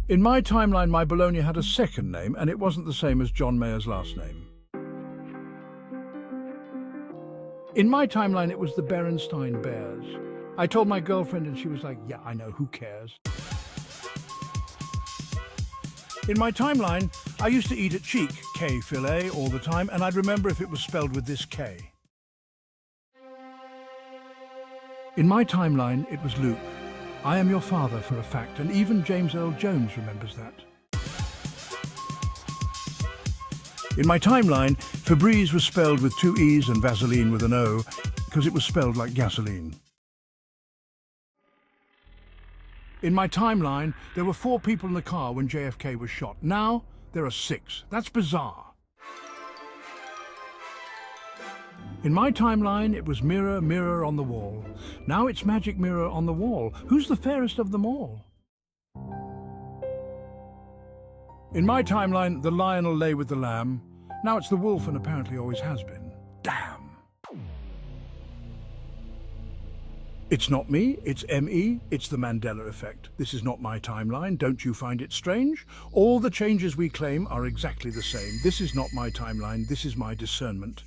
In my timeline, my Bologna had a second name, and it wasn't the same as John Mayer's last name. In my timeline, it was the Berenstain Bears. I told my girlfriend and she was like, yeah, I know, who cares? In my timeline, I used to eat at Cheek, K-filet, all the time, and I'd remember if it was spelled with this K. In my timeline, it was Luke. I am your father for a fact, and even James Earl Jones remembers that. In my timeline, Febreze was spelled with 2 E's and Vaseline with an O, because it was spelled like gasoline. In my timeline, there were 4 people in the car when JFK was shot. Now, there are 6. That's bizarre. In my timeline, it was mirror, mirror on the wall. Now it's magic mirror on the wall. Who's the fairest of them all? In my timeline, the lion will lay with the lamb. Now it's the wolf and apparently always has been. Damn. It's not me, it's ME, it's the Mandela effect. This is not my timeline, don't you find it strange? All the changes we claim are exactly the same. This is not my timeline, this is my discernment.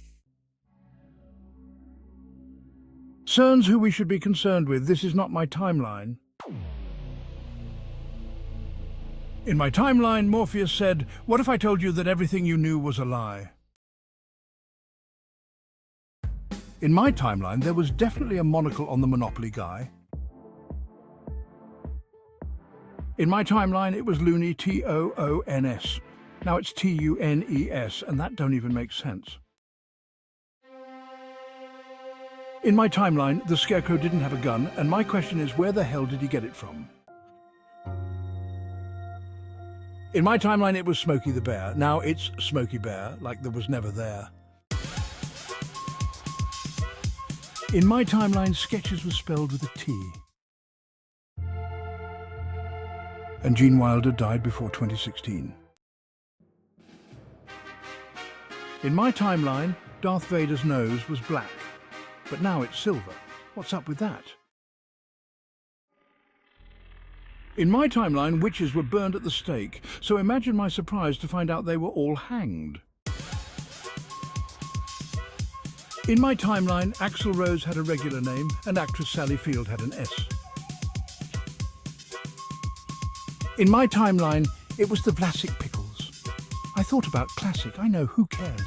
CERN's who we should be concerned with, this is not my timeline. In my timeline, Morpheus said, what if I told you that everything you knew was a lie? In my timeline, there was definitely a monocle on the Monopoly guy. In my timeline, it was Loony, T-O-O-N-S. Now it's T-U-N-E-S, and that don't even make sense. In my timeline, the Scarecrow didn't have a gun, and my question is, where the hell did he get it from? In my timeline, it was Smokey the Bear. Now it's Smokey Bear, like there was never there. In my timeline, Sketches was spelled with a T. And Gene Wilder died before 2016. In my timeline, Darth Vader's nose was black. But now it's silver. What's up with that? In my timeline, witches were burned at the stake, so imagine my surprise to find out they were all hanged. In my timeline, Axl Rose had a regular name and actress Sally Field had an S. In my timeline, it was the Vlasic pickles. I thought about classic, I know, who cares?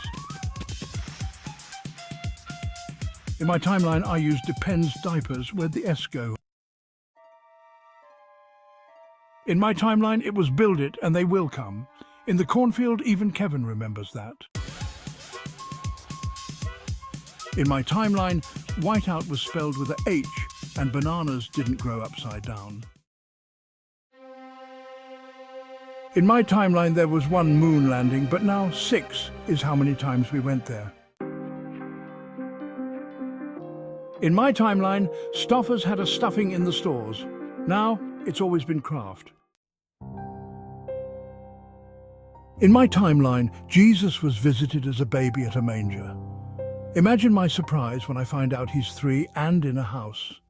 In my timeline, I used Depends diapers. Where'd the S go? In my timeline, it was Build It and they will come. In the cornfield, even Kevin remembers that. In my timeline, Whiteout was spelled with a H and bananas didn't grow upside down. In my timeline, there was 1 moon landing, but now 6 is how many times we went there. In my timeline, Stouffer's had a stuffing in the stores. Now, it's always been Kraft. In my timeline, Jesus was visited as a baby at a manger. Imagine my surprise when I find out he's 3 and in a house.